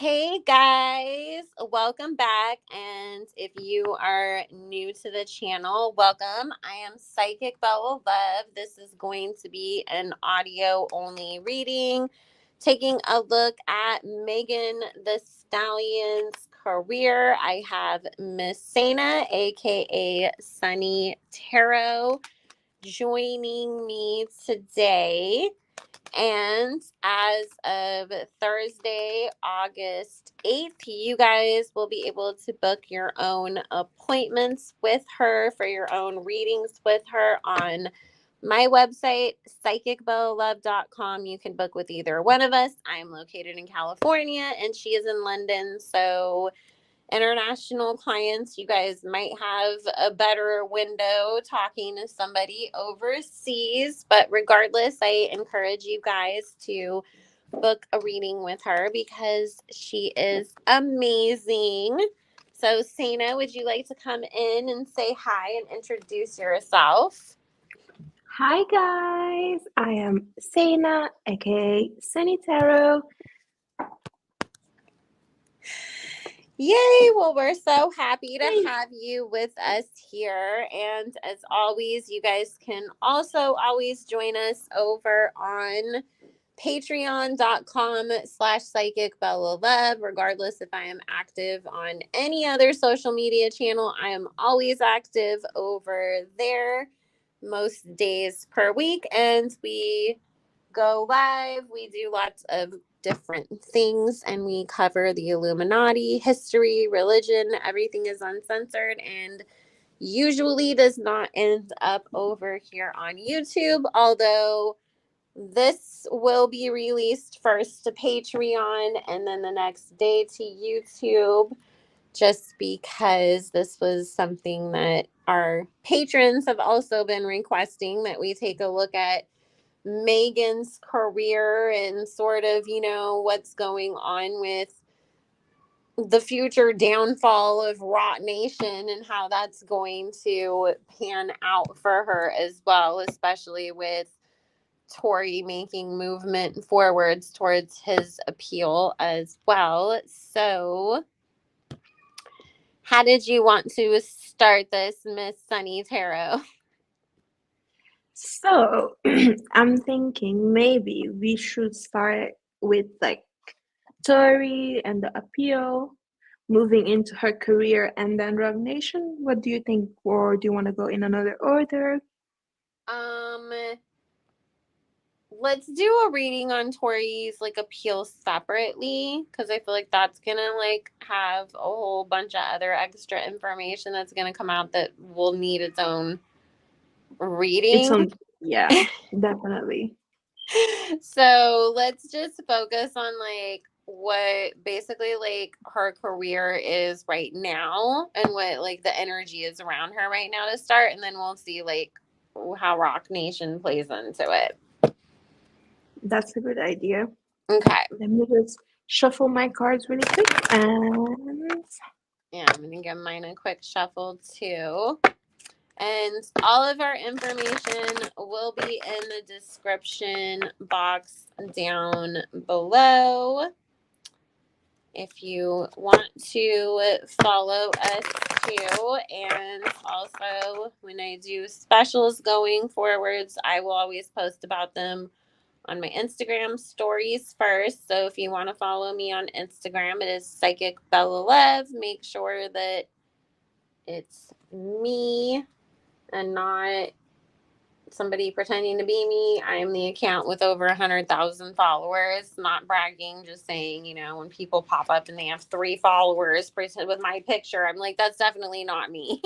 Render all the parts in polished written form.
Hey guys, welcome back. And if you are new to the channel, welcome. I am Psychic Bella Love. This is going to be an audio only reading, taking a look at Megan Thee Stallion's career. I have Miss Sana, aka Sunny Tarot, joining me today. And as of Thursday, August 8th, you guys will be able to book your own appointments with her for your own readings with her on my website, psychicbellalove.com. You can book with either one of us. I'm located in California and she is in London. So international clients, you guys might have a better window talking to somebody overseas. But regardless, I encourage you guys to book a reading with her because she is amazing. So, Sana, would you like to come in and say hi and introduce yourself? Hi guys, I am Sana, aka Sunny Tarot. Yay! Well, we're so happy to have you with us here. And as always, you guys can also always join us over on patreon.com/psychicbellalove. Regardless if I am active on any other social media channel, I am always active over there most days per week. And we go live. We do lots of different things and we cover the Illuminati, history, religion. Everything is uncensored and usually does not end up over here on YouTube, although this will be released first to Patreon and then the next day to YouTube, just because this was something that our patrons have also been requesting that we take a look at Megan's career and sort of, what's going on with the future downfall of Roc Nation and how that's going to pan out for her as well, especially with Tory making movement forwards towards his appeal as well. So, how did you want to start this, Miss Sunny Tarot? So, I'm thinking maybe we should start with Tory and the appeal, moving into her career, and then Roc Nation. What do you think? Or do you want to go in another order? Let's do a reading on Tory's appeal separately, because I feel like that's gonna have a whole bunch of other extra information that's gonna come out that will need its own reading. Yeah, definitely. So let's just focus on what basically her career is right now and what the energy is around her right now to start, and then we'll see how Roc Nation plays into it. That's a good idea. Okay. Let me just shuffle my cards really quick. And yeah, I'm going to give mine a quick shuffle too. And all of our information will be in the description box down below. If you want to follow us too. And also, when I do specials going forwards, I will always post about them on my Instagram stories first. So if you want to follow me on Instagram, it is Psychic Bella Love. Make sure that it's me and not somebody pretending to be me. I'm the account with over 100,000 followers. Not bragging, just saying, when people pop up and they have 3 followers with my picture, I'm like, that's definitely not me.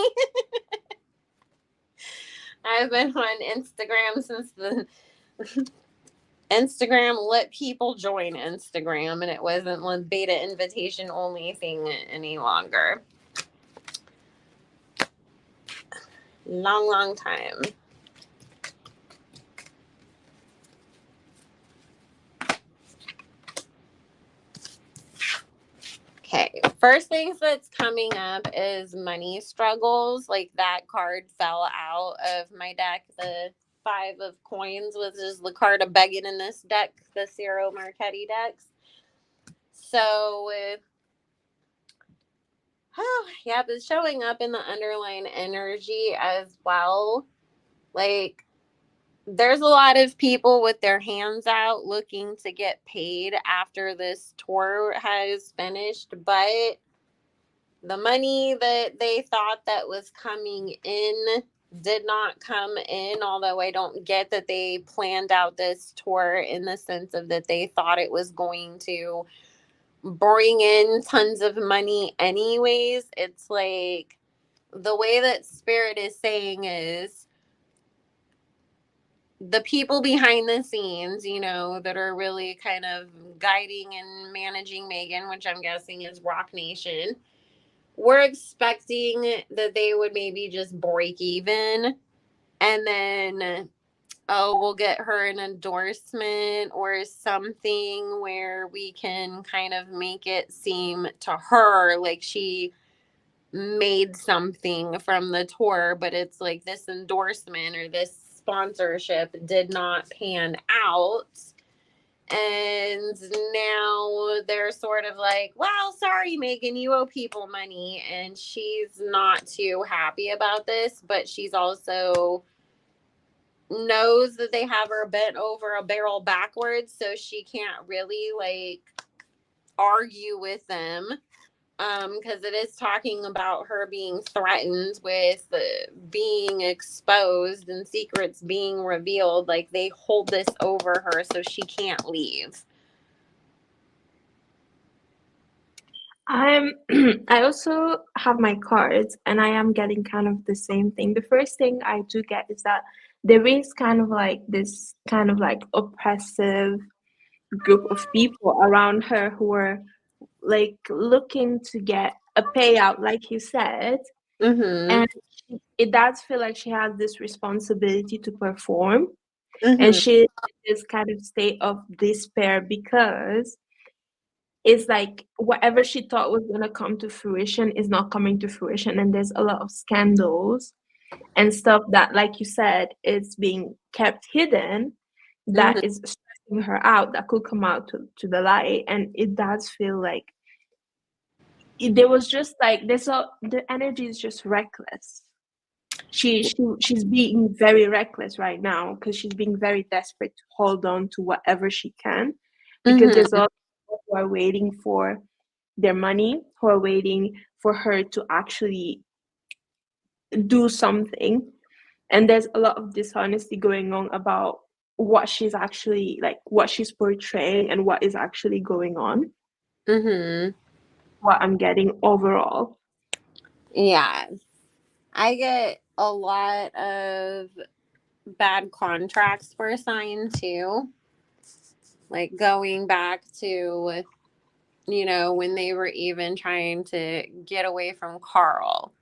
I've been on Instagram since the Instagram let people join Instagram, and it wasn't a beta invitation only thing any longer. Long time. Okay, first things that's coming up is money struggles. That card fell out of my deck. The 5 of coins, which is the card of begging in this deck, the Ciro Marchetti decks. So, yeah, but showing up in the underlying energy as well. Like, there's a lot of people with their hands out looking to get paid after this tour has finished, but the money that they thought that was coming in did not come in, although I don't get that they planned out this tour in the sense of that they thought it was going to bring in tons of money anyways. It's like the way that Spirit is saying is the people behind the scenes, that are really kind of guiding and managing Megan, which I'm guessing is Roc Nation, we're expecting that they would maybe just break even, and then, oh, we'll get her an endorsement or something where we can kind of make it seem to her like she made something from the tour, but it's like this endorsement or this sponsorship did not pan out. And now they're sort of like, well, sorry, Megan, you owe people money. And she's not too happy about this, but she's also knows that they have her bent over a barrel backwards. So she can't really like argue with them. Because it is talking about her being threatened with being exposed and secrets being revealed. Like they hold this over her so she can't leave. I'm I also have my cards and I am getting kind of the same thing. The first thing I do get is that there is kind of like this kind of like oppressive group of people around her who are like looking to get a payout, like you said. Mm-hmm. And it does feel like she has this responsibility to perform. And Mm-hmm. she is in this kind of state of despair because it's like whatever she thought was going to come to fruition is not coming to fruition. And there's a lot of scandals and stuff that, like you said, is being kept hidden that Mm-hmm. is stressing her out, that could come out to the light. And it does feel like there was just like the energy is just reckless. She's being very reckless right now because she's being very desperate to hold on to whatever she can, because there's a Mm-hmm. lot of people who are waiting for their money, who are waiting for her to actually do something. And there's a lot of dishonesty going on about what she's actually like, what she's portraying and what is actually going on, Mm-hmm. what I'm getting overall. Yeah. I get a lot of bad contracts for signed too. Like going back to, when they were even trying to get away from Carl.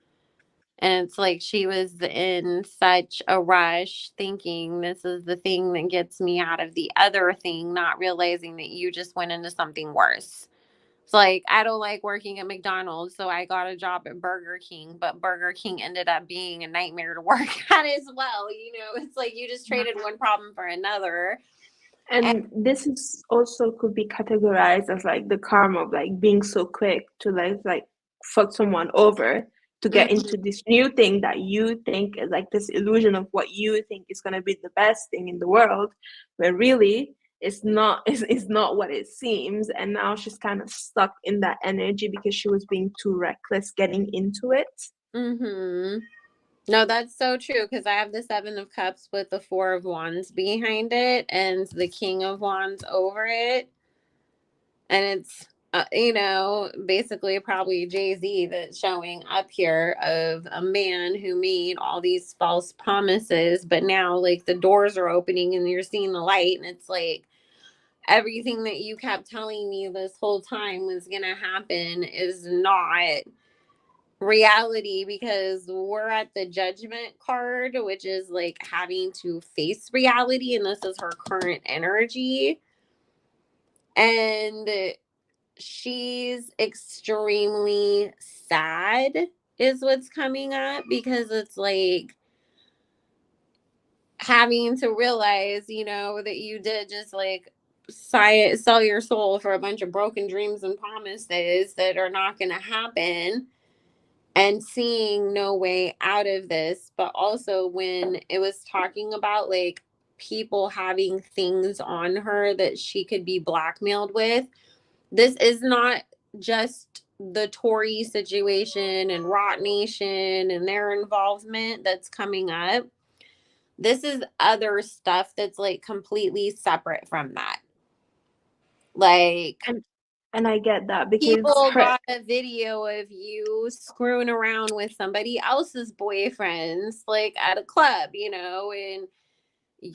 And it's like she was in such a rush thinking this is the thing that gets me out of the other thing, not realizing that you just went into something worse. It's like, I don't like working at McDonald's, so I got a job at Burger King, but Burger King ended up being a nightmare to work at as well. It's like you just traded one problem for another. And, And this is also could be categorized as like the karma of like being so quick to like fuck someone over to get mm-hmm, into this new thing that you think is like this illusion of what you think is gonna be the best thing in the world, but really it's not what it seems. And now she's kind of stuck in that energy because she was being too reckless getting into it. mm-hmm. No, that's so true because I have the Seven of Cups with the Four of Wands behind it and the King of Wands over it. And it's, basically probably Jay-Z that's showing up here of a man who made all these false promises, but now like the doors are opening and you're seeing the light. And it's like everything that you kept telling me this whole time was going to happen is not reality because we're at the judgment card, which is like having to face reality, and this is her current energy. And she's extremely sad is what's coming up because it's like having to realize, that you did just like sell your soul for a bunch of broken dreams and promises that are not going to happen, and seeing no way out of this. But also when it was talking about like people having things on her that she could be blackmailed with, this is not just the Tory situation and Roc Nation and their involvement that's coming up. This is other stuff that's like completely separate from that. Like, and I get that because people her got a video of you screwing around with somebody else's boyfriends, like at a club, and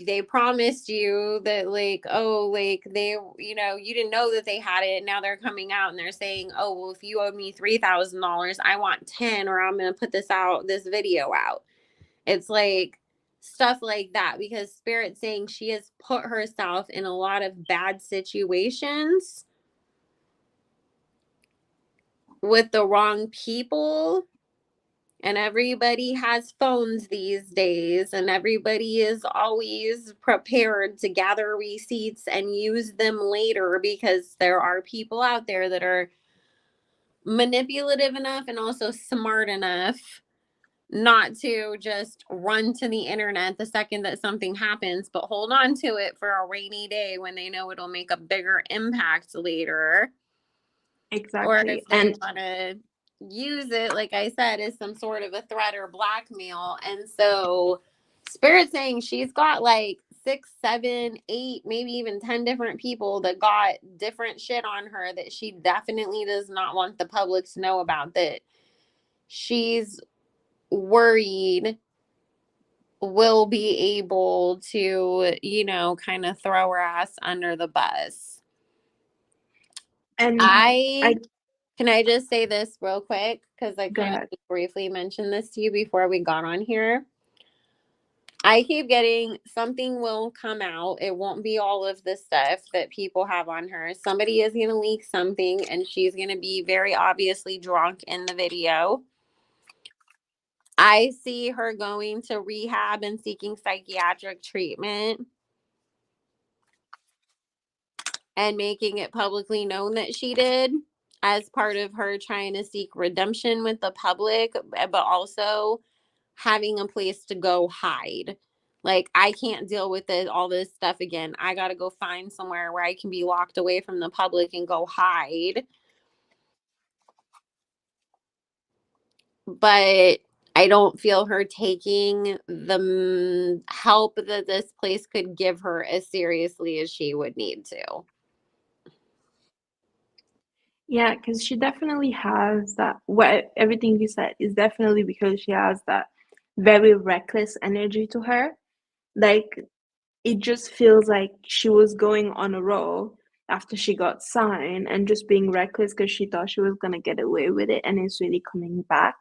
they promised you that, like, oh, like they, you didn't know that they had it. And now they're coming out and they're saying, oh, well, if you owed me $3,000, I want 10, or I'm going to put this video out. It's like stuff like that, because Spirit's saying she has put herself in a lot of bad situations with the wrong people. And everybody has phones these days, and everybody is always prepared to gather receipts and use them later, because there are people out there that are manipulative enough and also smart enough not to just run to the internet the second that something happens, but hold on to it for a rainy day when they know it'll make a bigger impact later. Or exactly. if they want to use it, like I said, as some sort of a threat or blackmail. And so Spirit's saying she's got like 6, 7, 8, maybe even 10 different people that got different shit on her that she definitely does not want the public to know about, that she's worried will be able to, kind of throw her ass under the bus. And I Can I just say this real quick? Because I go kind of ahead. briefly mentioned this to you before we got on here. I keep getting something will come out. It won't be all of the stuff that people have on her. Somebody is going to leak something, and she's going to be very obviously drunk in the video. I see her going to rehab and seeking psychiatric treatment and making it publicly known that she did, as part of her trying to seek redemption with the public, but also having a place to go hide. Like, I can't deal with all this stuff again. I got to go find somewhere where I can be locked away from the public and go hide. But I don't feel her taking the help that this place could give her as seriously as she would need to. Yeah, because she definitely has that. What everything you said is definitely because she has that very reckless energy to her. Like, it just feels like she was going on a roll after she got signed and just being reckless because she thought she was gonna get away with it, and it's really coming back.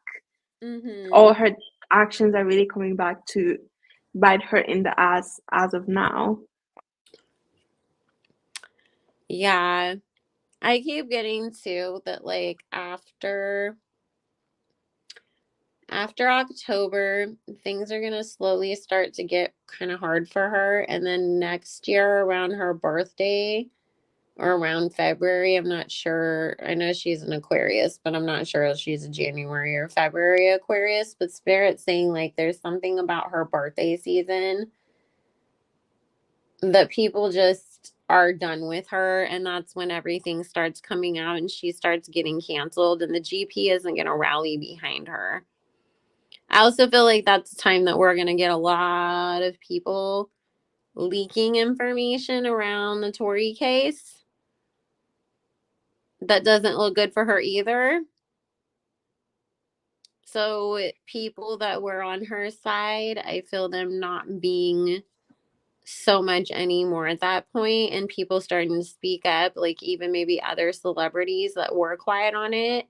Mm-hmm. All her actions are really coming back to bite her in the ass as of now. Yeah. I keep getting to that, like, after October, things are going to slowly start to get kind of hard for her. And then next year, around her birthday or around February, I'm not sure. I know she's an Aquarius, but I'm not sure if she's a January or February Aquarius. But Spirit's saying, like, there's something about her birthday season that people just are done with her, and that's when everything starts coming out and she starts getting canceled, and the GP isn't going to rally behind her. I also feel like that's the time that we're going to get a lot of people leaking information around the Tory case. That doesn't look good for her either. So people that were on her side, I feel them not being so much anymore at that point, and people starting to speak up, like even maybe other celebrities that were quiet on it,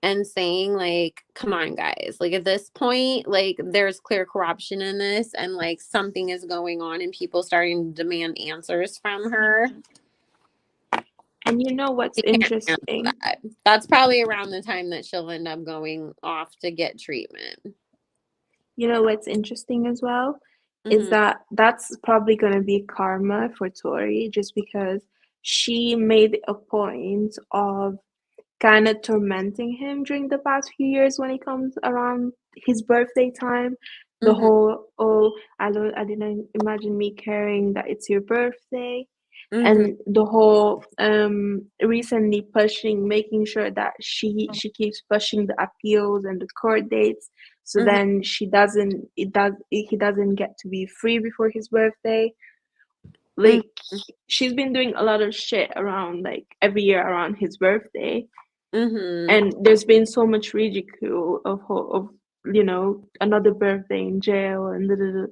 and saying, like, come on guys, like at this point, like there's clear corruption in this, and like something is going on, and people starting to demand answers from her. And you know what's She can't handle interesting? that. That's probably around the time that she'll end up going off to get treatment. You know what's interesting as well is Mm-hmm. that that's probably going to be karma for Tori, just because she made a point of kind of tormenting him during the past few years when it comes around his birthday time. The Mm-hmm. whole, oh, I didn't imagine me caring that it's your birthday, Mm-hmm. and the whole recently pushing, making sure that she keeps pushing the appeals and the court dates, so Mm-hmm. then he doesn't get to be free before his birthday. Like, she's been doing a lot of shit around, like, every year around his birthday, Mm-hmm. and there's been so much ridicule of another birthday in jail and da, da, da.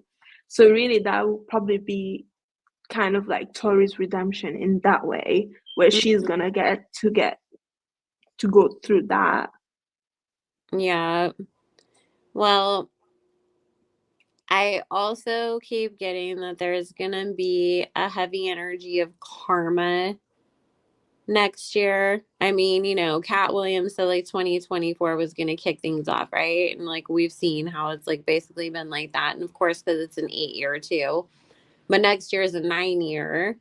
So really that will probably be kind of like Tori's redemption in that way, where she's Mm-hmm. gonna get to go through that. Yeah. Well, I also keep getting that there's gonna be a heavy energy of karma next year. I mean, Cat Williams said like 2024 was going to kick things off, right? And like we've seen how it's like basically been like that. And of course, because it's an 8 year too. But next year is a 9 year.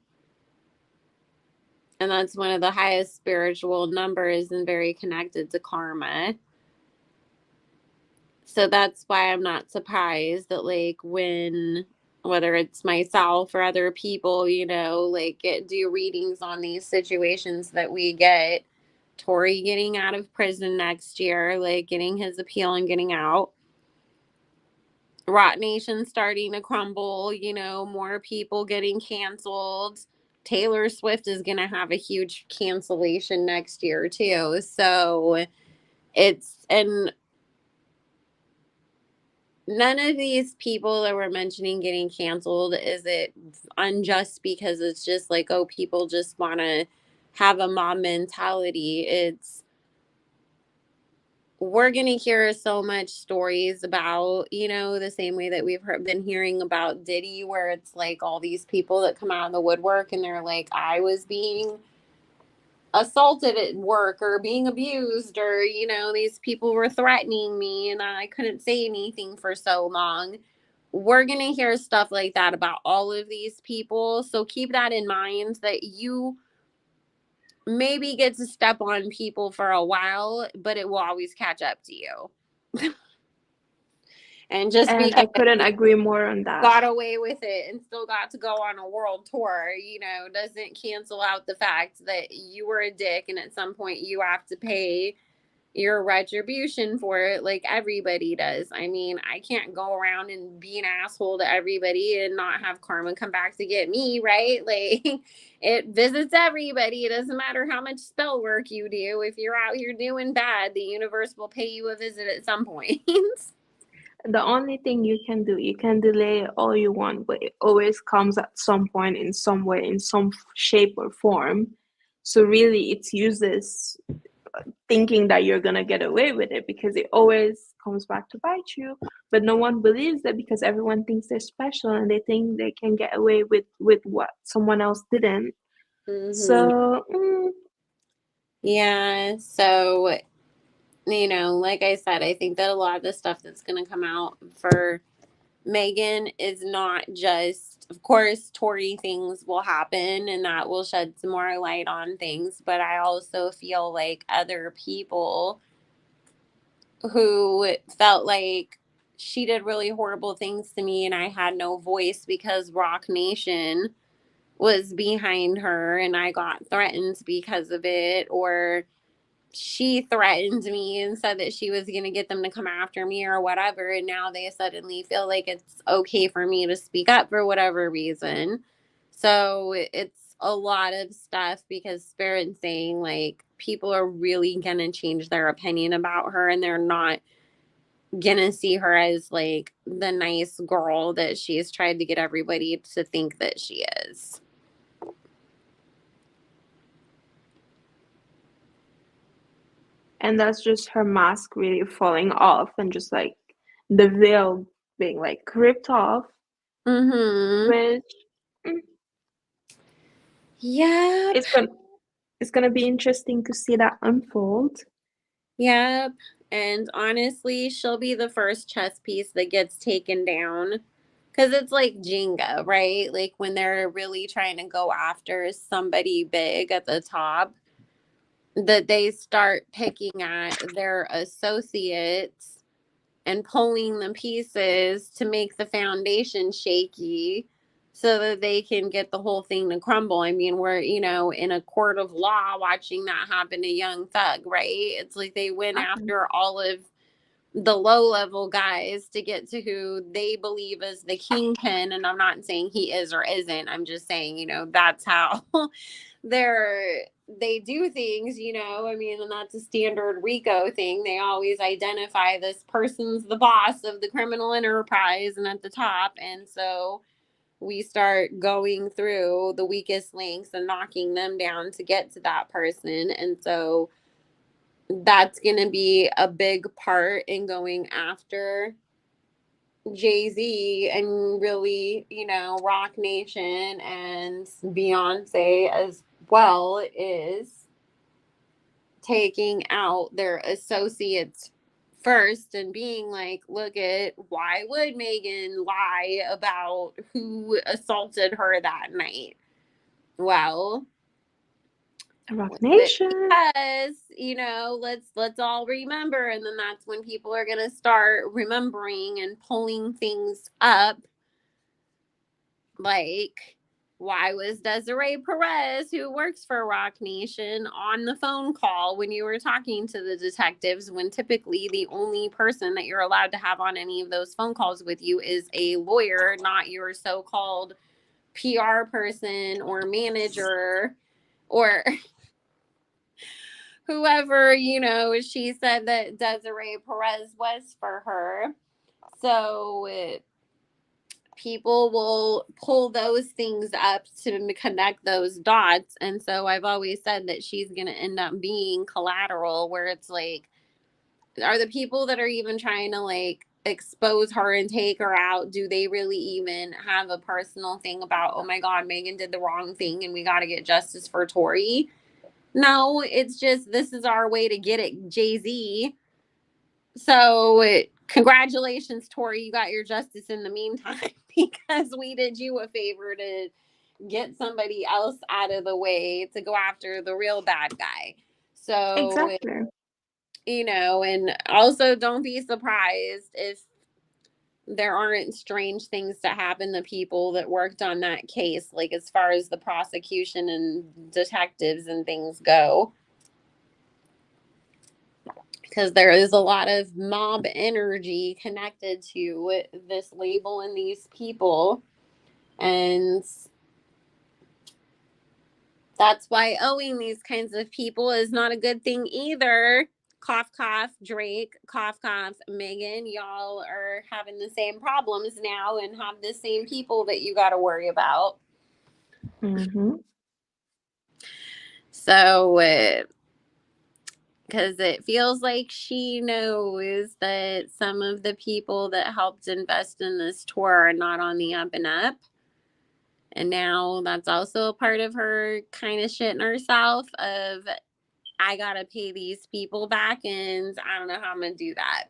And that's one of the highest spiritual numbers and very connected to karma. So that's why I'm not surprised that, like, whether it's myself or other people, like do readings on these situations that we get. Tory getting out of prison next year, like getting his appeal and getting out. Roc Nation starting to crumble, more people getting canceled. Taylor Swift is going to have a huge cancellation next year, too. So and none of these people that we're mentioning getting canceled is it unjust because it's just like, oh, people just want to have a mob mentality. It's we're going to hear so much stories about, the same way that been hearing about Diddy, where it's like all these people that come out of the woodwork and they're like, I was being assaulted at work or being abused, or, these people were threatening me and I couldn't say anything for so long. We're going to hear stuff like that about all of these people. So keep that in mind, that you maybe get to step on people for a while, but it will always catch up to you. And just And because I couldn't you agree more on that. got away with it and still got to go on a world tour, doesn't cancel out the fact that you were a dick and at some point you have to pay your retribution for it, like everybody does. I mean, I can't go around and be an asshole to everybody and not have karma come back to get me, right? Like, it visits everybody. It doesn't matter how much spell work you do. If you're out here doing bad, the universe will pay you a visit at some point. The only thing you can do, you can delay all you want, but it always comes at some point, in some way, in some shape or form. So really it's useless thinking that you're gonna get away with it, because it always comes back to bite you. But no one believes that, because everyone thinks they're special and they think they can get away with what someone else didn't. Mm-hmm. So Yeah. So, like I said, I think that a lot of the stuff that's going to come out for Megan is not just, of course, Tory things will happen and that will shed some more light on things. But I also feel like other people who felt like she did really horrible things to me and I had no voice because Roc Nation was behind her and I got threatened because of it, or she threatened me and said that she was going to get them to come after me or whatever. And now they suddenly feel like it's okay for me to speak up for whatever reason. So it's a lot of stuff because Spirit's saying like people are really going to change their opinion about her and they're not going to see her as like the nice girl that she's tried to get everybody to think that she is. and that's just her mask really falling off, and just like the veil being like ripped off, Mm-hmm. which mm, Yep. it's gonna it's gonna be interesting to see that unfold. Yep. And honestly, she'll be the first chess piece that gets taken down Because it's like Jenga, right? Like when they're really trying to go after somebody big at the top, that they start picking at their associates and pulling the pieces to make the foundation shaky so that they can get the whole thing to crumble. I mean, we're, in a court of law watching that happen to Young Thug, right? It's like they went Exactly. after all of the low level guys to get to who they believe is the kingpin. And I'm not saying he is or isn't. I'm just saying, that's how they do things, I mean, and that's a standard RICO thing. They always identify this person's the boss of the criminal enterprise and at the top. And so we start going through the weakest links and knocking them down to get to that person. And so that's going to be a big part in going after Jay-Z and really, Roc Nation and Beyonce as well, is taking out their associates first and being like, look at, why would Megan lie about who assaulted her that night? Well, Roc Nation. because let's all remember, and then that's when people are going to start remembering and pulling things up, like, why was Desiree Perez, who works for Roc Nation, on the phone call when you were talking to the detectives, when typically the only person that you're allowed to have on any of those phone calls with you is a lawyer, not your so-called PR person or manager or whoever, she said that Desiree Perez was for her. So people will pull those things up to connect those dots. And so I've always said that she's going to end up being Collateral, where it's like, are the people that are even trying to like expose her and take her out, do they really even have a personal thing about, oh my God, Megan did the wrong thing and we got to get justice for Tory? No, it's just, this is our way to get at Jay-Z. So congratulations, Tory, you got your justice in the meantime because we did you a favor to get somebody else out of the way to go after the real bad guy. So, Exactly. and also don't be surprised if there aren't strange things that happen to people that worked on that case, like as far as the prosecution and detectives and things go. Because there is a lot of mob energy connected to this label and these people. And that's why owing these kinds of people is not a good thing either. Cough, cough, Drake, cough, cough, Megan. Y'all are having the same problems now and have the same people that you got to worry about. Mm-hmm. So, because it feels like she knows that some of the people that helped invest in this tour are not on the up and up. And now that's also a part of her kind of shitting herself of, I got to pay these people back and I don't know how I'm going to do that.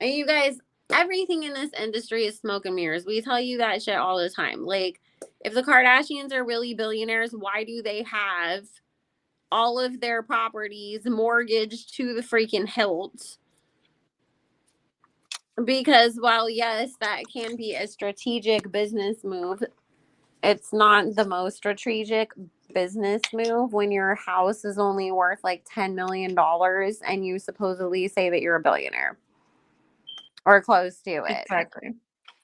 And you guys, everything in this industry is smoke and mirrors. We tell you that shit all the time. Like, if the Kardashians are really billionaires, why do they have all of their properties mortgaged to the freaking hilt? Because while, yes, that can be a strategic business move, it's not the most strategic business move when your house is only worth like $10 million and you supposedly say that you're a billionaire or close to it. Exactly.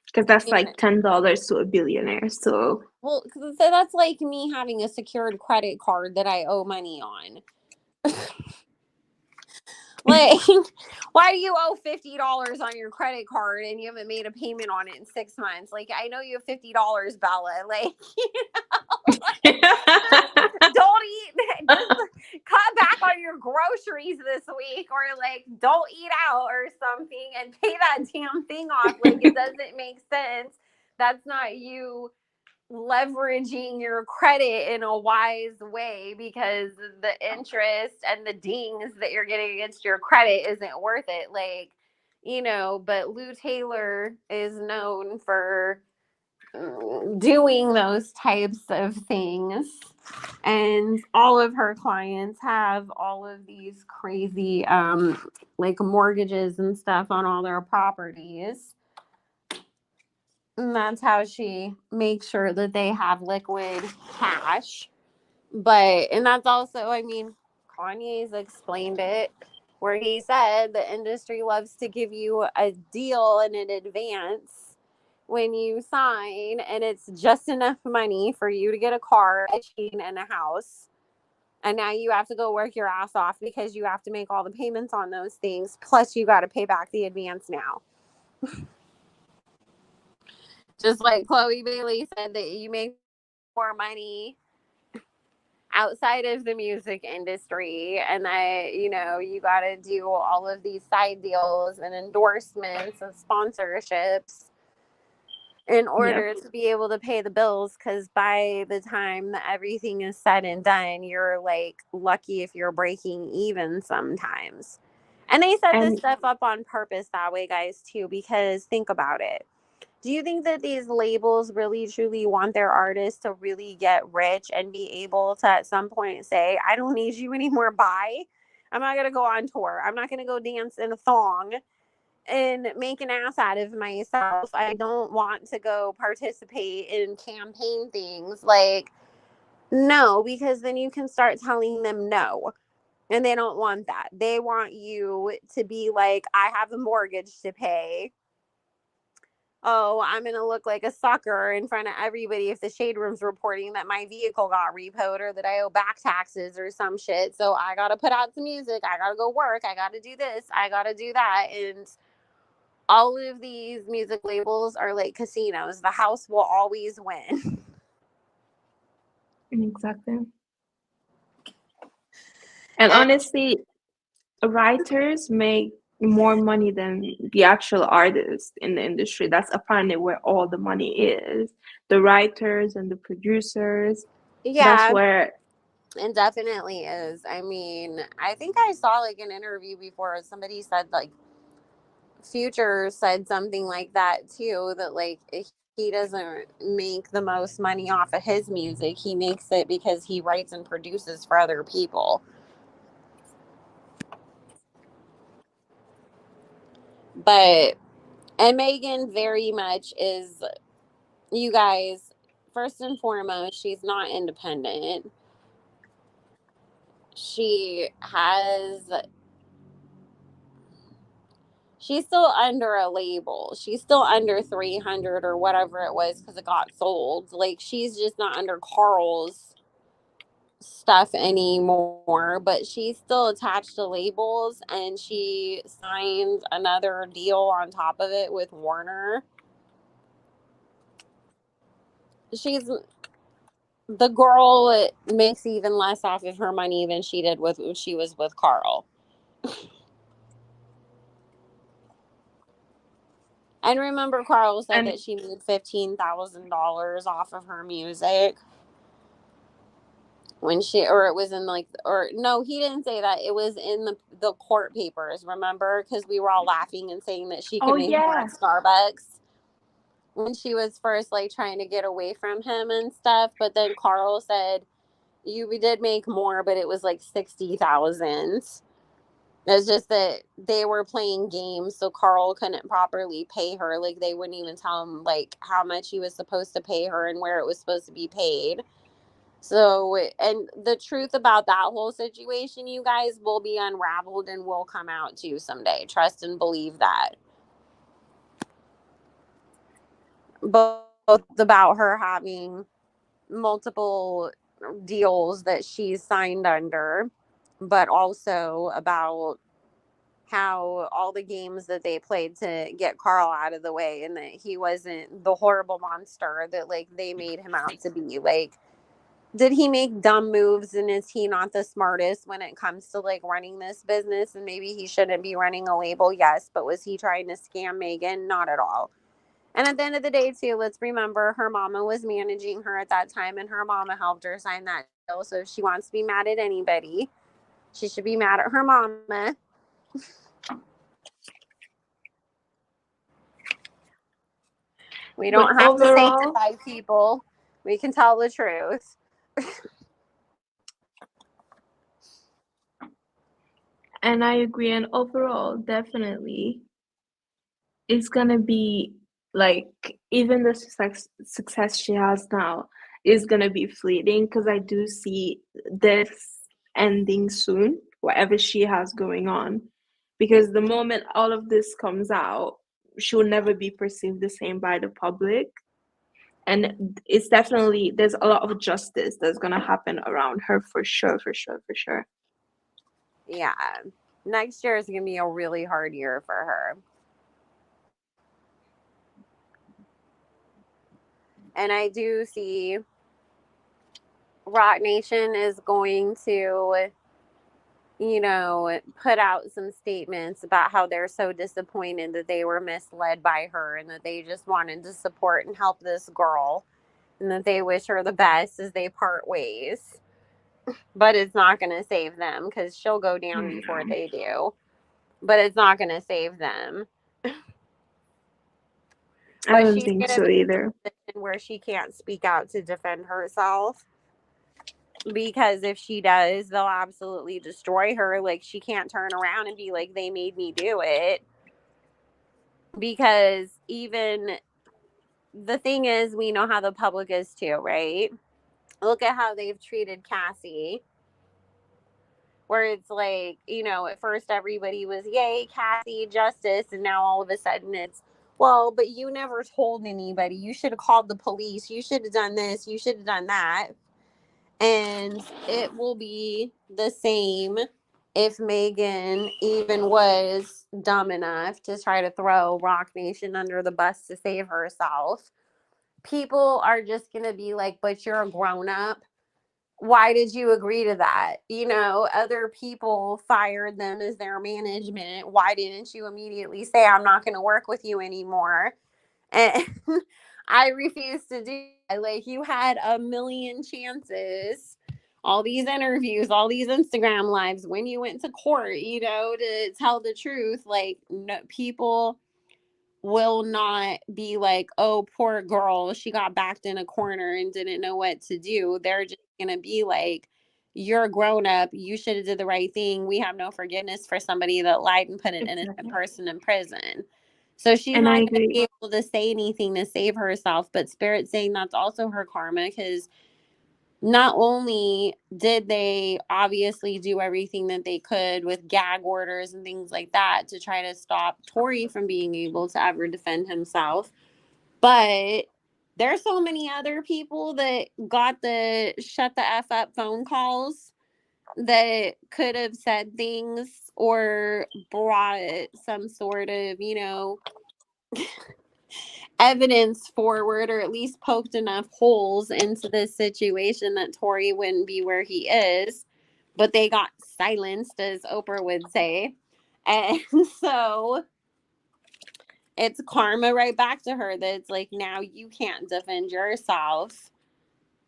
Because that's like $10 to a billionaire. So Well, so that's like me having a secured credit card that I owe money on. Like, why do you owe $50 on your credit card and you haven't made a payment on it in 6 months? Like, I know you have $50, Bella. Like, don't eat, just cut back on your groceries this week, or like don't eat out or something and pay that damn thing off. Like, it doesn't make sense. That's not you leveraging your credit in a wise way, because the interest and the dings that you're getting against your credit isn't worth it. Like, but Lou Taylor is known for doing those types of things. And all of her clients have all of these crazy, like mortgages and stuff on all their properties. And that's how she makes sure that they have liquid cash. And that's also, Kanye's explained it where he said the industry loves to give you a deal in advance when you sign, and it's just enough money for you to get a car, a chain, and a house. And now you have to go work your ass off because you have to make all the payments on those things. Plus, you got to pay back the advance now. Just like Chloe Bailey said that you make more money outside of the music industry, and that you got to do all of these side deals and endorsements and sponsorships in Yep. order to be able to pay the bills, because by the time that everything is said and done, you're like lucky if you're breaking even sometimes. And they set this And stuff up on purpose that way, guys, too, because think about it. Do you think that these labels really truly want their artists to really get rich and be able to at some point say, I don't need you anymore, bye? I'm not going to go on tour. I'm not going to go dance in a thong and make an ass out of myself. I don't want to go participate in campaign things. Like, no, because then you can start telling them no. And they don't want that. They want you to be like, I have a mortgage to pay. Oh, I'm going to look like a sucker in front of everybody if the shade room's reporting that my vehicle got repoed or that I owe back taxes or some shit. So I got to put out some music. I got to go work. I got to do this. I got to do that. And all of these music labels are like casinos. The house will always win. exactly. And And honestly, writers make more money than the actual artists in the industry. That's apparently where all the money is. The writers and the producers. That's yeah, where. it definitely is. I think I saw like an interview before somebody said like Future said something like that too, that like he doesn't make the most money off of his music. He makes it because he writes and produces for other people. But and Megan very much is, you guys, first and foremost, she's not independent. She has she's still under a label. She's still under 300 or whatever it was because it got sold. Like, she's just not under Carl's stuff anymore, but she's still attached to labels, and she signed another deal on top of it with Warner. She's the girl makes even less off of her money than she did with when she was with Carl. And remember, Carl said And that she made $15,000 off of her music when or it was in like, or no, he didn't say that. It was in the court papers. Remember, because we were all laughing and saying that she could oh make more yeah, at Starbucks when she was first like trying to get away from him and stuff. But then Carl said you did make more, but it was like 60,000. It's just that they were playing games, so Carl couldn't properly pay her. Like, they wouldn't even tell him like how much he was supposed to pay her and where it was supposed to be paid. So, and the truth about that whole situation, you guys, will be unraveled and will come out too someday. Trust and believe that. Both about her having multiple deals that she's signed under, but also about how all the games that they played to get Carl out of the way, and that he wasn't the horrible monster that like they made him out to be. Like, did he make dumb moves, and is he not the smartest when it comes to like running this business, and maybe he shouldn't be running a label? Yes, but was he trying to scam Megan? Not at all. And at the end of the day too, let's remember her mama was managing her at that time, and her mama helped her sign that deal. So if she wants to be mad at anybody, she should be mad at her mama. We But don't have to overall, sanctify people. We can tell the truth. and I agree, and overall, definitely, it's gonna be like even the success she has now is gonna be fleeting because I do see this ending soon, whatever she has going on. Because the moment all of this comes out, she will never be perceived the same by the public. And it's definitely there's a lot of justice that's gonna happen around her for sure, for sure, for sure. Yeah. Next year is going to be a really hard year for her. And I do see Roc Nation is going to, put out some statements about how they're so disappointed that they were misled by her and that they just wanted to support and help this girl and that they wish her the best as they part ways. But it's not going to save them because she'll go down before they do. But it's not going to save them. I But don't she's think going to so be either. in a position where she can't speak out to defend herself. Because if she does, they'll absolutely destroy her. Like, she can't turn around and be like, they made me do it. Because even the thing is, we know how the public is too, right? Look at how they've treated Cassie, where it's like, at first everybody was, yay, Cassie, justice. And now all of a sudden it's, well, but you never told anybody. You should have called the police. You should have done this. You should have done that. And it will be the same if Megan even was dumb enough to try to throw Roc Nation under the bus to save herself. People are just going to be like, but you're a grown up. Why did you agree to that? Other people fired them as their management. Why didn't you immediately say, I'm not going to work with you anymore? And I refuse to do that. Like, you had a million chances, all these interviews, all these Instagram lives when you went to court, to tell the truth. Like, no, people will not be like, oh, poor girl, she got backed in a corner and didn't know what to do. They're just gonna be like, you're a grown up, you should have did the right thing. We have no forgiveness for somebody that lied and put an innocent Exactly. person in prison. So she's And I not going to agree. be able to say anything to save herself, but Spirit's saying that's also her karma because not only did they obviously do everything that they could with gag orders and things like that to try to stop Tory from being able to ever defend himself, but there's so many other people that got the shut the F up phone calls that could have said things or brought some sort of, evidence forward or at least poked enough holes into this situation that Tory wouldn't be where he is. But they got silenced, as Oprah would say. And so it's karma right back to her that it's like, now you can't defend yourself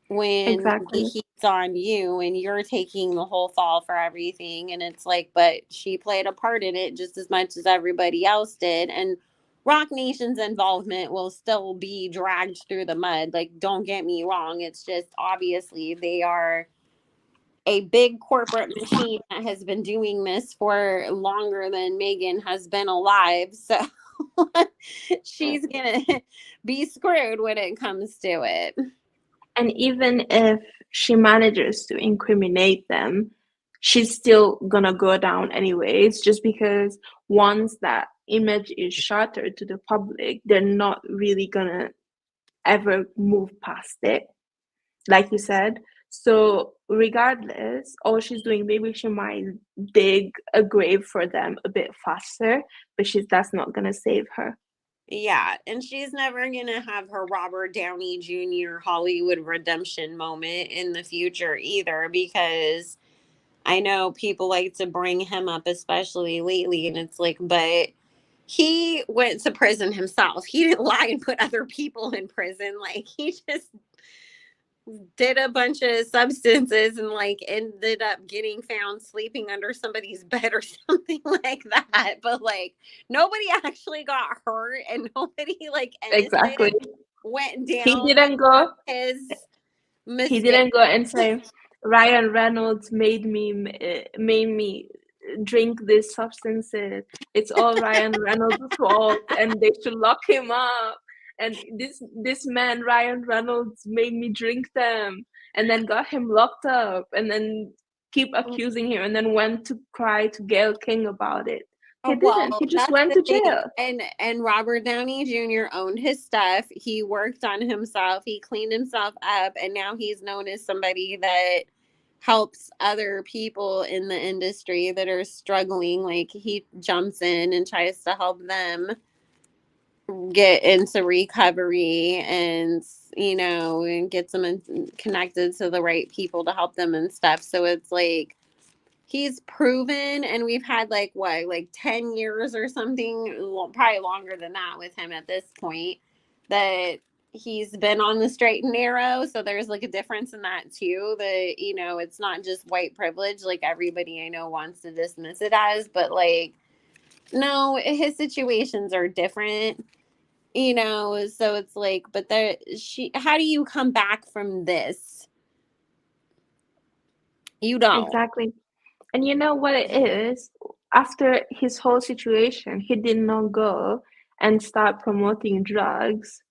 when the Exactly. heat's on you and you're taking the whole fall for everything. And it's like, but she played a part in it just as much as everybody else did. And Roc Nation's involvement will still be dragged through the mud. Like, don't get me wrong. It's just obviously they are a big corporate machine that has been doing this for longer than Megan has been alive. So she's going to be screwed when it comes to it. And even if she manages to incriminate them, she's still gonna go down anyways, just because once that image is shattered to the public, they're not really gonna ever move past it, like you said. So regardless, all she's doing, maybe she might dig a grave for them a bit faster, but that's not gonna save her. Yeah, and she's never going to have her Robert Downey Jr. Hollywood redemption moment in the future either, because I know people like to bring him up, especially lately, and it's like, but he went to prison himself. He didn't lie and put other people in prison. Like, he just did a bunch of substances and like ended up getting found sleeping under somebody's bed or something like that. But like nobody actually got hurt and nobody like Exactly. innocent went He down didn't go. his He mistake. didn't go and say, Ryan Reynolds made me drink these substances. It's all Ryan Reynolds' fault, and they should lock him up. And this man Ryan Reynolds made me drink them, and then got him locked up, and then keep accusing him, and then went to cry to Gayle King about it. He didn't. Well, He just that's went the to thing. jail. And Robert Downey Jr. owned his stuff. He worked on himself. He cleaned himself up, and now he's known as somebody that helps other people in the industry that are struggling. Like he jumps in and tries to help them get into recovery and and gets them connected to the right people to help them and stuff. So it's like he's proven, and we've had like what, like 10 years or something, probably longer than that with him at this point, that he's been on the straight and narrow. So there's like a difference in that too, that it's not just white privilege like everybody I know wants to dismiss it as, but like no, his situations are different. So it's like, but there she how do you come back from this? You don't. Exactly. And you know what it is? After his whole situation, he did not go and start promoting drugs.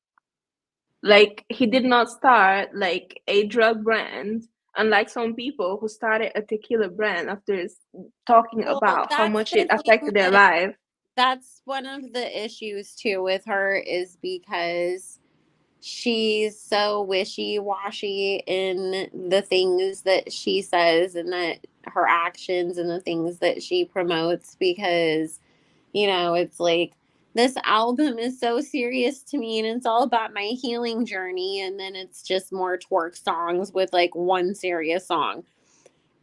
Like, he did not start like a drug brand, unlike some people who started a tequila brand after talking Well, about how that's much the it thing affected their that life. that's one of the issues too with her, is because she's so wishy-washy in the things that she says and that her actions and the things that she promotes, because it's like, this album is so serious to me and it's all about my healing journey, and then it's just more twerk songs with like one serious song.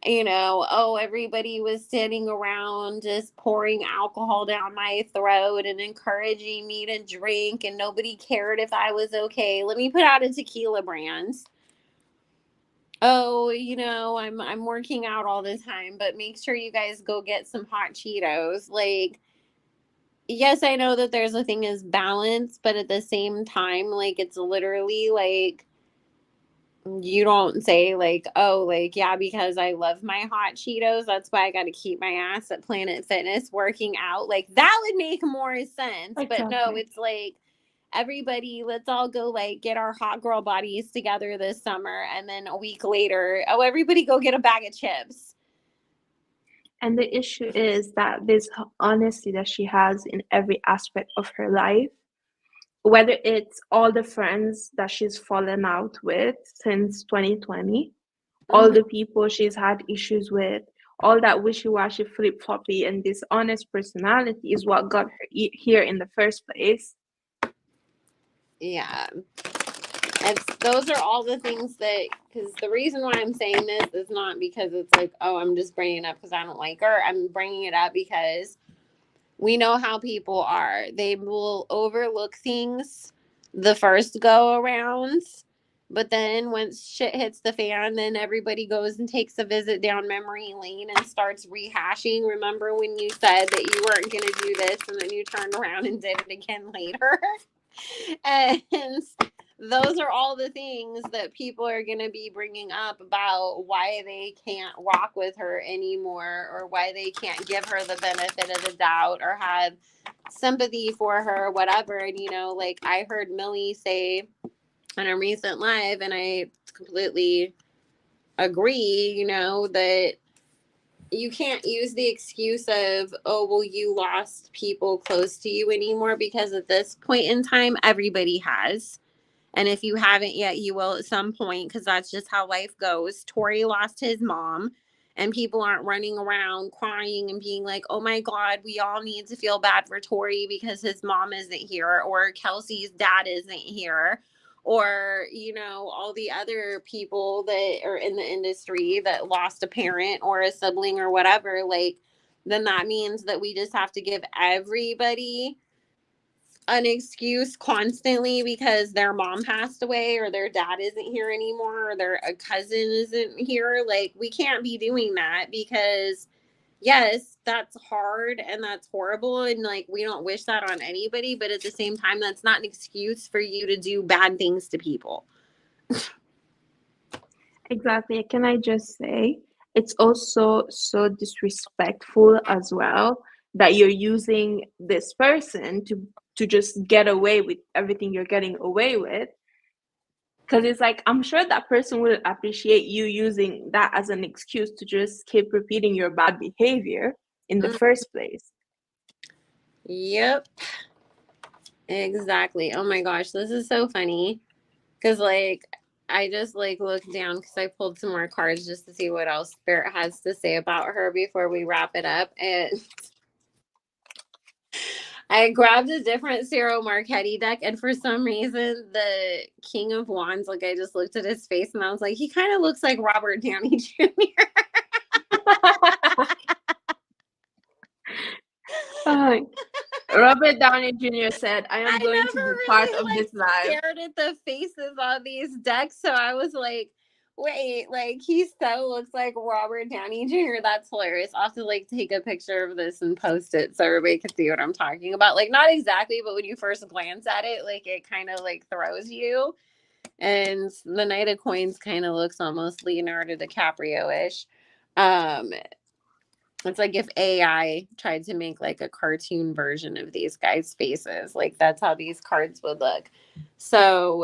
Oh, everybody was sitting around just pouring alcohol down my throat and encouraging me to drink, and nobody cared if I was okay. Let me put out a tequila brand. Oh, I'm working out all the time, but make sure you guys go get some hot Cheetos. Like, yes, I know that there's a thing as balance, but at the same time, like, it's literally like, you don't say like, oh, like, yeah, because I love my hot Cheetos, that's why I got to keep my ass at Planet Fitness working out. Like, that would make more sense. But no, Exactly. it's like, everybody, let's all go like get our hot girl bodies together this summer, and then a week later, oh, everybody go get a bag of chips. And the issue is that this honesty that she has in every aspect of her life, whether it's all the friends that she's fallen out with since 2020, all Mhm. the people she's had issues with, all that wishy-washy, flip-floppy, and dishonest personality is what got her here in the first place. Yeah. Those are all the things that, because the reason why I'm saying this is not because it's like, oh, I'm just bringing it up because I don't like her. I'm bringing it up because we know how people are. They will overlook things the first go around, but then once shit hits the fan, then everybody goes and takes a visit down memory lane and starts rehashing. Remember when you said that you weren't going to do this, and then you turned around and did it again later? And those are all the things that people are going to be bringing up about why they can't rock with her anymore, or why they can't give her the benefit of the doubt or have sympathy for her, whatever. And like, I heard Millie say on a recent live, and I completely agree, that you can't use the excuse of, oh, well, you lost people close to you anymore, because at this point in time, everybody has. And if you haven't yet, you will at some point, because that's just how life goes. Tory lost his mom, and people aren't running around crying and being like, oh my God, we all need to feel bad for Tory because his mom isn't here, or Kelsey's dad isn't here, or, all the other people that are in the industry that lost a parent or a sibling or whatever. Like, then that means that we just have to give everybody an excuse constantly because their mom passed away or their dad isn't here anymore or their a cousin isn't here. Like, we can't be doing that because yes, that's hard and that's horrible and like we don't wish that on anybody, but at the same time that's not an excuse for you to do bad things to people. Exactly. Can I just say, it's also so disrespectful as well that you're using this person to just get away with everything you're getting away with. Because it's like, I'm sure that person will appreciate you using that as an excuse to just keep repeating your bad behavior in the Mm, first place. yep, exactly. Oh my gosh, this is so funny because like I just like looked down because I pulled some more cards just to see what else Spirit has to say about her before we wrap it up. And I grabbed a different Ciro Marchetti deck, and for some reason, the King of Wands, like I just looked at his face and I was like, he kind of looks like Robert Downey Jr. Robert Downey Jr. said, I am I going to never be part really of like this live. stared at the faces on these decks, so I was like, wait, like he so looks like Robert Downey Jr. That's hilarious. I'll have to like take a picture of this and post it so everybody can see what I'm talking about. Like not exactly, but when you first glance at it, like it kind of like throws you. And the Knight of Coins kind of looks almost Leonardo DiCaprio-ish. Um, it's like if AI tried to make like a cartoon version of these guys' faces. Like that's how these cards would look. So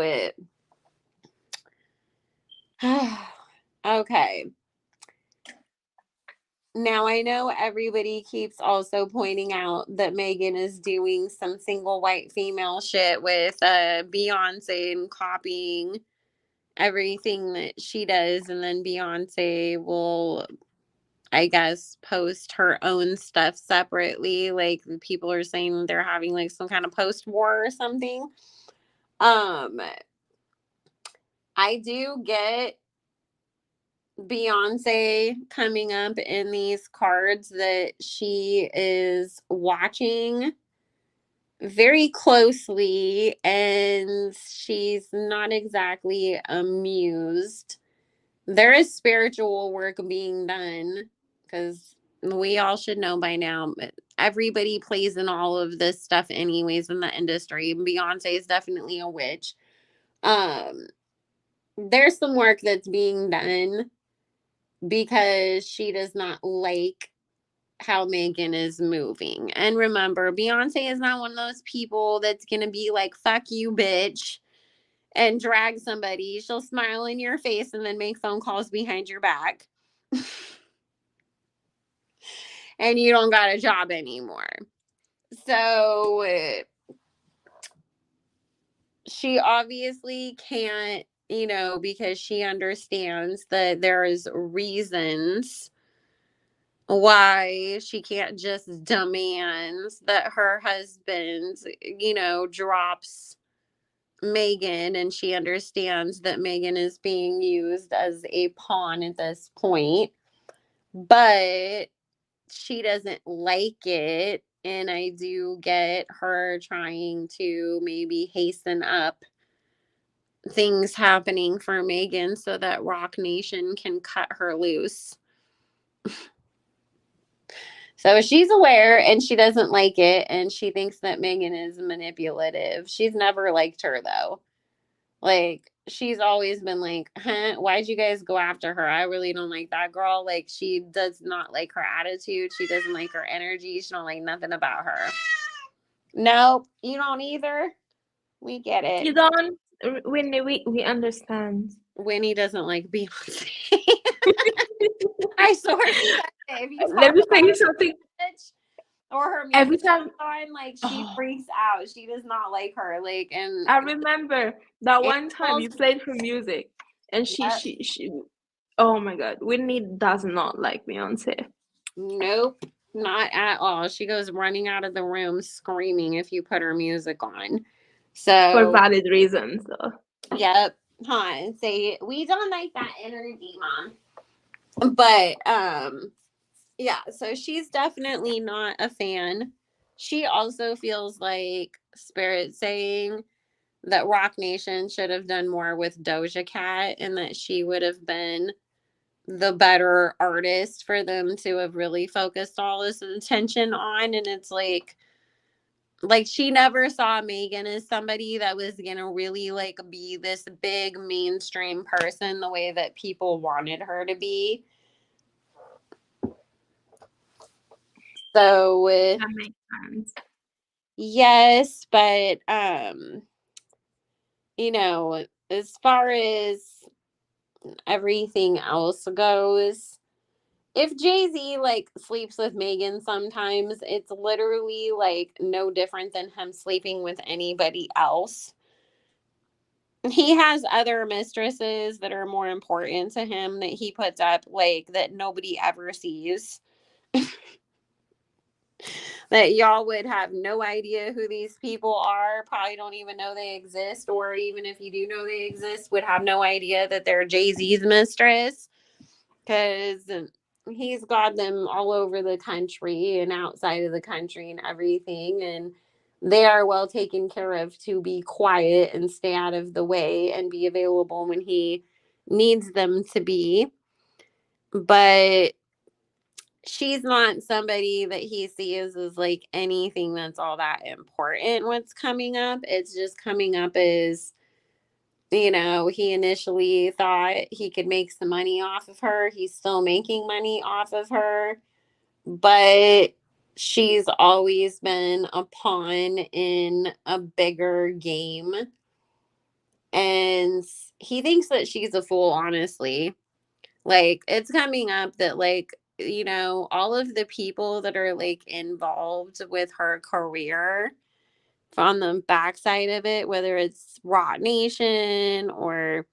okay. Now I know everybody keeps also pointing out that Megan is doing some single white female shit with Beyonce and copying everything that she does, and then Beyonce will, I guess, post her own stuff separately. Like people are saying they're having like some kind of post war or something. Um, I do get Beyonce coming up in these cards that she is watching very closely and she's not exactly amused. There is spiritual work being done because we all should know by now. Everybody plays in all of this stuff, anyways, in the industry. Beyonce is definitely a witch. Um, there's some work that's being done because she does not like how Megan is moving. And remember, Beyonce is not one of those people that's going to be like, fuck you, bitch, and drag somebody. She'll smile in your face and then make phone calls behind your back. And you don't got a job anymore. So she obviously can't, because she understands that there is reasons why she can't just demand that her husband, drops Megan, and she understands that Megan is being used as a pawn at this point. But she doesn't like it. And I do get her trying to maybe hasten up things happening for Megan so that Roc Nation can cut her loose. So she's aware and she doesn't like it. And she thinks that Megan is manipulative. She's never liked her, though. Like, she's always been like, huh, why'd you guys go after her? I really don't like that girl. Like, she does not like her attitude. She doesn't like her energy. She don't like nothing about her. Nope, you don't either. We get it. You don't, Whitney, we understand. Winnie doesn't like Beyonce. I swear she does. If you Let talk me tell about you her something. bitch or her Every music time, on, like, she oh, freaks out. She does not like her. Like, and I remember that one time animals, you played her music, and yep. oh my God, Whitney does not like Beyonce. Nope, not at all. She goes running out of the room screaming if you put her music on. For So, valid reasons, though. yep, huh? Say we don't like that energy, mom. But yeah, so she's definitely not a fan she also feels like Spirit saying that Roc Nation should have done more with Doja Cat and that she would have been the better artist for them to have really focused all this attention on. And it's like she never saw Megan as somebody that was gonna really like be this big mainstream person the way that people wanted her to be. So That makes sense. yes, but as far as everything else goes, if Jay-Z like sleeps with Megan sometimes, it's literally like no different than him sleeping with anybody else. He has other mistresses that are more important to him that he puts up like that nobody ever sees. That y'all would have no idea who these people are, probably don't even know they exist, or even if you do know they exist, would have no idea that they're Jay-Z's mistress, because he's got them all over the country and outside of the country and everything, and they are well taken care of to be quiet and stay out of the way and be available when he needs them to be. But she's not somebody that he sees as like anything that's all that important what's coming up. It's just coming up as, he initially thought he could make some money off of her. He's still making money off of her, but she's always been a pawn in a bigger game. And he thinks that she's a fool, honestly. Like, it's coming up that, like, all of the people that are, like, involved with her career on the backside of it, whether it's Roc Nation or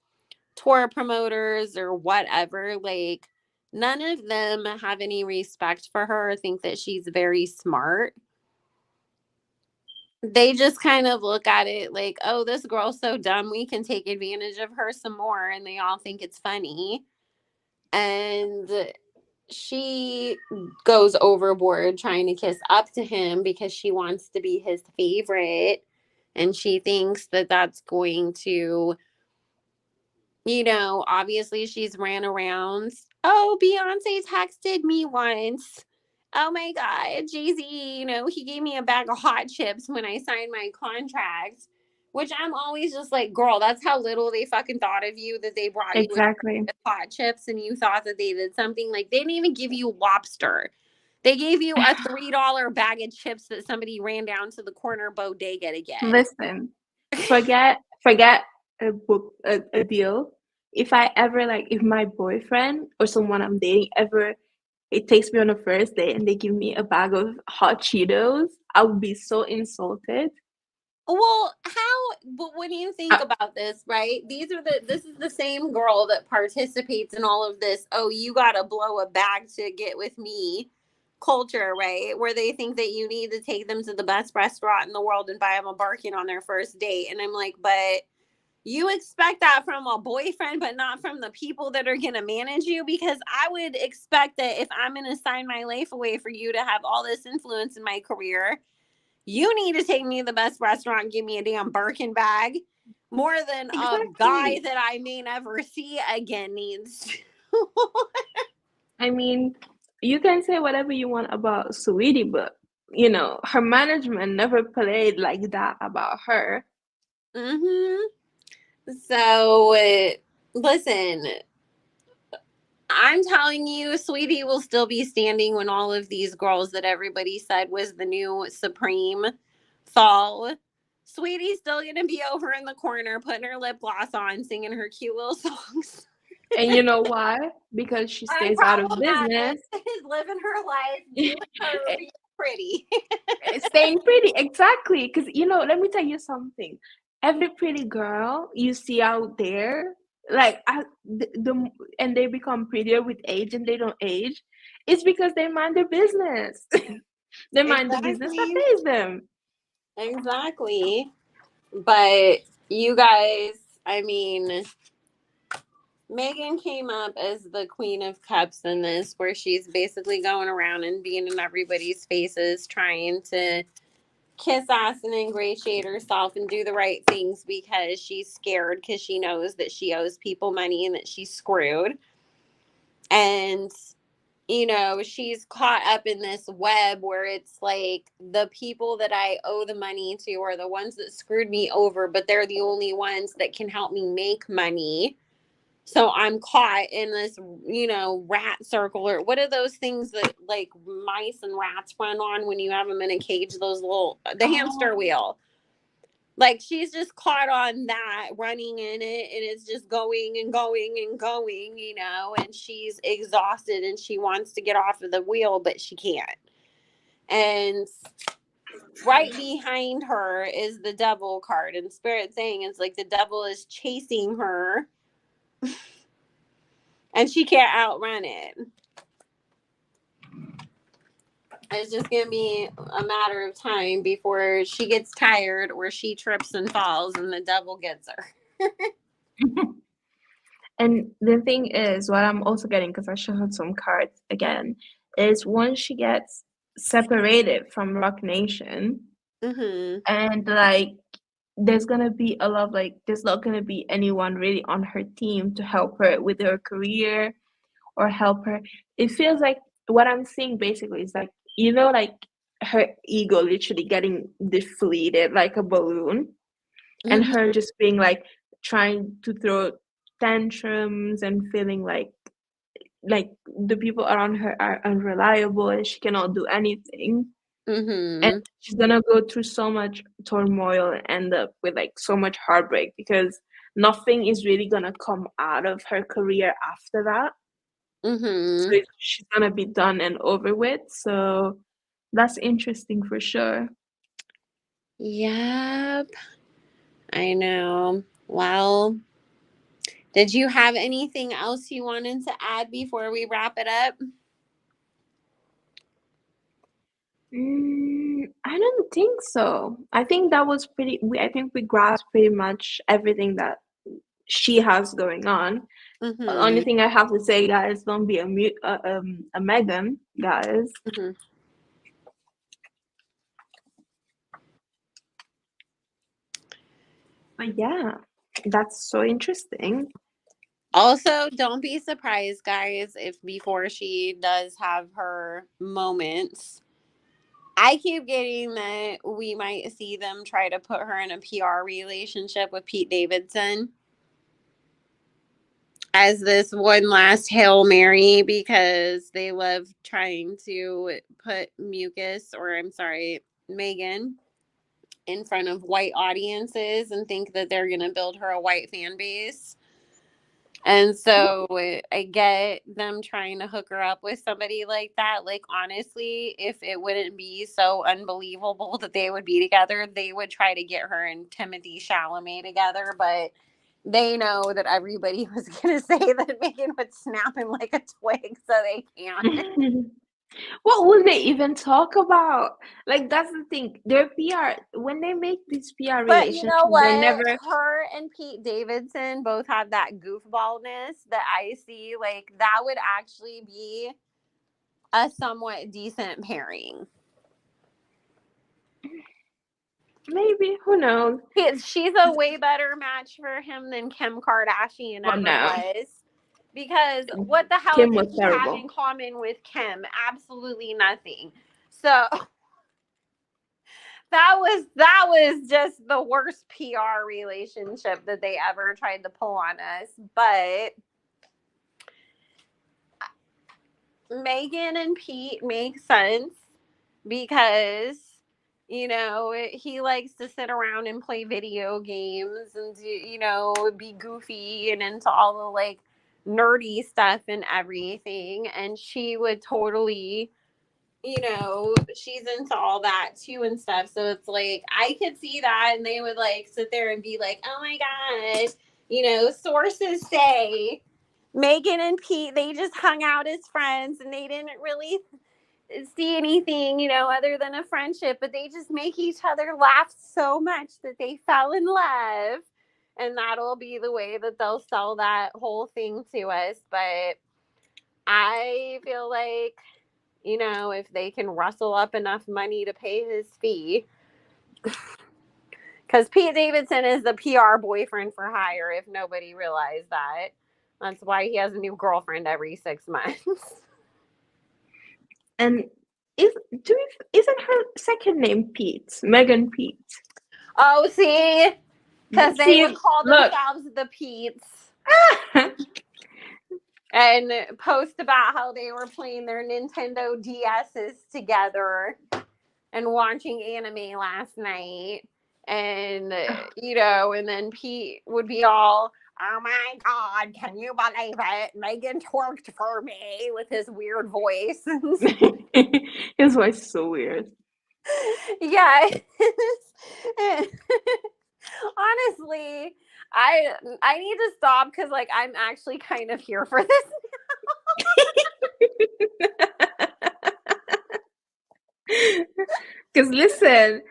tour promoters or whatever, like, none of them have any respect for her or think that she's very smart. They just kind of look at it like, oh, this girl's so dumb, we can take advantage of her some more. And they all think it's funny. And she goes overboard trying to kiss up to him because she wants to be his favorite. And she thinks that that's going to, obviously she's ran around. Oh, Beyonce texted me once. Oh my God, Jay-Z, he gave me a bag of hot chips when I signed my contract, which I'm always just like, girl, that's how little they fucking thought of you, that they brought you Exactly. hot chips and you thought that they did something. Like, they didn't even give you lobster. They gave you a $3 bag of chips that somebody ran down to the corner bodega to get. Listen, forget a book a deal. If I ever like if my boyfriend or someone I'm dating ever it takes me on a first date and they give me a bag of hot Cheetos, I would be so insulted. Well, but when you think about this, right? This is the same girl that participates in all of this. Oh, you gotta blow a bag to get with me culture, right? Where they think that you need to take them to the best restaurant in the world and buy them a Birkin on their first date. And I'm like, but you expect that from a boyfriend, but not from the people that are going to manage you? Because I would expect that if I'm going to sign my life away for you to have all this influence in my career, you need to take me to the best restaurant and give me a damn Birkin bag more than a guy that I may never see again needs to. I mean, you can say whatever you want about Sweetie, but her management never played like that about her. So, listen, I'm telling you, Sweetie will still be standing when all of these girls that everybody said was the new Supreme fall. Sweetie's still going to be over in the corner putting her lip gloss on, singing her cute little songs. And you know why? Because she stays out of business. Living her life, doing her being pretty. Staying pretty, exactly. Because, let me tell you something. Every pretty girl you see out there, like and they become prettier with age and they don't age, it's because they mind their business. They mind the business that pays them. Exactly. But you guys, I mean, Megan came up as the Queen of Cups in this, where she's basically going around and being in everybody's faces, trying to kiss ass and ingratiate herself and do the right things because she's scared because she knows that she owes people money and that she's screwed. And she's caught up in this web where it's like the people that I owe the money to are the ones that screwed me over, but they're the only ones that can help me make money. So I'm caught in this, rat circle, or what are those things that like mice and rats run on when you have them in a cage? The hamster Oh, wheel. Like she's just caught on that, running in it, and it's just going and going and going, and she's exhausted and she wants to get off of the wheel, but she can't. And right behind her is the devil card, and Spirit saying it's like the devil is chasing her and she can't outrun it. It's just going to be a matter of time before she gets tired or she trips and falls and the devil gets her. and the thing is, what I'm also getting, because I showed her some cards again, is once she gets separated from Roc Nation, Mm-hmm. and like there's gonna be a lot of like there's not gonna be anyone really on her team to help her with her career or help her. It feels like what I'm seeing basically is like like her ego literally getting deflated like a balloon, and her Mm-hmm. just being like trying to throw tantrums and feeling like the people around her are unreliable and she cannot do anything. And Mm-hmm. she's gonna go through so much turmoil and end up with like so much heartbreak because nothing is really gonna come out of her career after that. So Mm-hmm. she's gonna be done and over with. So that's interesting for sure. Yep. I know. Well, did you have anything else you wanted to add before we wrap it up? I don't think so. I think that was pretty. I think we grasped pretty much everything that she has going on. The only Mm-hmm. thing I have to say, guys, don't be a Megan, guys. Mm-hmm. But yeah, that's so interesting. Also, don't be surprised, guys, if before she does have her moments, I keep getting that we might see them try to put her in a PR relationship with Pete Davidson as this one last Hail Mary because they love trying to put Megan in front of white audiences and think that they're going to build her a white fan base. And so I get them trying to hook her up with somebody like that. Like, honestly, if it wouldn't be so unbelievable that they would be together, they would try to get her and Timothy Chalamet together. But they know that everybody was going to say that Megan would snap him like a twig, so they can't. What would they even talk about? Like that's the thing. Their PR when they make these PR But you know relationships, they what? never. Her and Pete Davidson both have that goofballness that I see. Like, that would actually be a somewhat decent pairing. Maybe who knows? She's a way better match for him than Kim Kardashian Well, ever no. was. Because what the hell Kim did was he have in terrible. common with Kim? Absolutely nothing. So that was just the worst PR relationship that they ever tried to pull on us. But Megan and Pete make sense because he likes to sit around and play video games and be goofy and into all the like nerdy stuff and everything, and she would totally, she's into all that too and stuff. So it's like I could see that, and they would like sit there and be like, oh my god, sources say Megan and Pete, they just hung out as friends and they didn't really see anything, other than a friendship, but they just make each other laugh so much that they fell in love. and that'll be the way that they'll sell that whole thing to us. But I feel like, if they can rustle up enough money to pay his fee, because Pete Davidson is the PR boyfriend for hire, if nobody realized that. That's why he has a new girlfriend every 6 months. And isn't her second name Pete? Megan Pete. Oh, see? Because they would call themselves the Pete's. And post about how they were playing their Nintendo DSs together and watching anime last night. And, and then Pete would be all, oh my God, can you believe it? Megan twerked for me with his weird voice. His voice is so weird. Yeah. Honestly, I need to stop because I'm actually kind of here for this now. Because listen,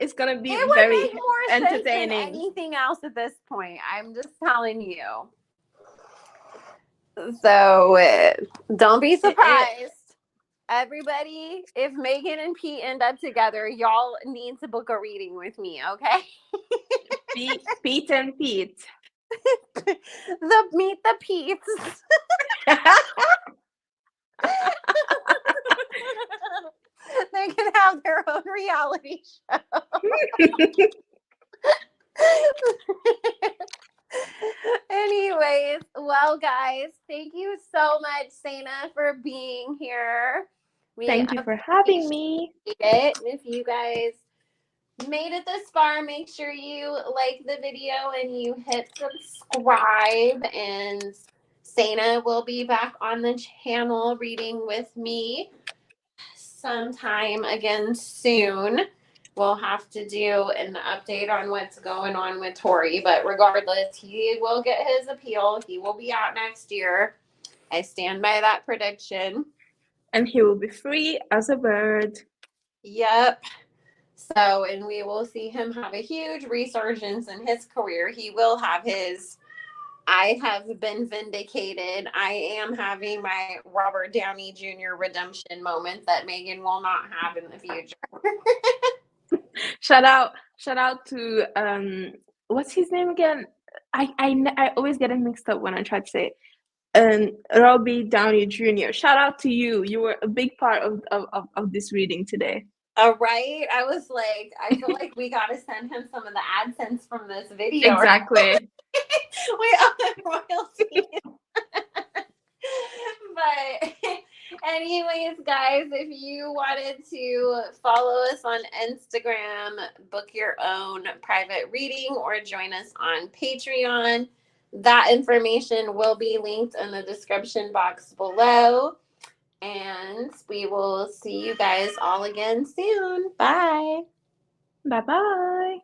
it's gonna be very make more entertaining. Sense than anything else at this point. I'm just telling you. So don't be surprised. Everybody, if Megan and Pete end up together, y'all need to book a reading with me, okay? Pete and Pete. Meet the Petes. They can have their own reality show. Anyways, well, guys, thank you so much, Sana, for being here. Thank you for having me. If you guys made it this far, make sure you like the video and you hit subscribe. And Sana will be back on the channel reading with me sometime again soon. We'll have to do an update on what's going on with Tory, but regardless, he will get his appeal. He will be out next year. I stand by that prediction. And he will be free as a bird. Yep. So, and we will see him have a huge resurgence in his career. He will have his, I have been vindicated. I am having my Robert Downey Jr. redemption moment that Megan will not have in the future. Shout out to what's his name again? I always get it mixed up when I try to say it. Robbie Downey Jr. Shout out to you. You were a big part of this reading today. Right? I was like, I feel like we got to send him some of the AdSense from this video. Exactly. We owe him royalties. But anyways, guys, if you wanted to follow us on Instagram, book your own private reading, or join us on Patreon, that information will be linked in the description box below. And we will see you guys all again soon. Bye. Bye-bye.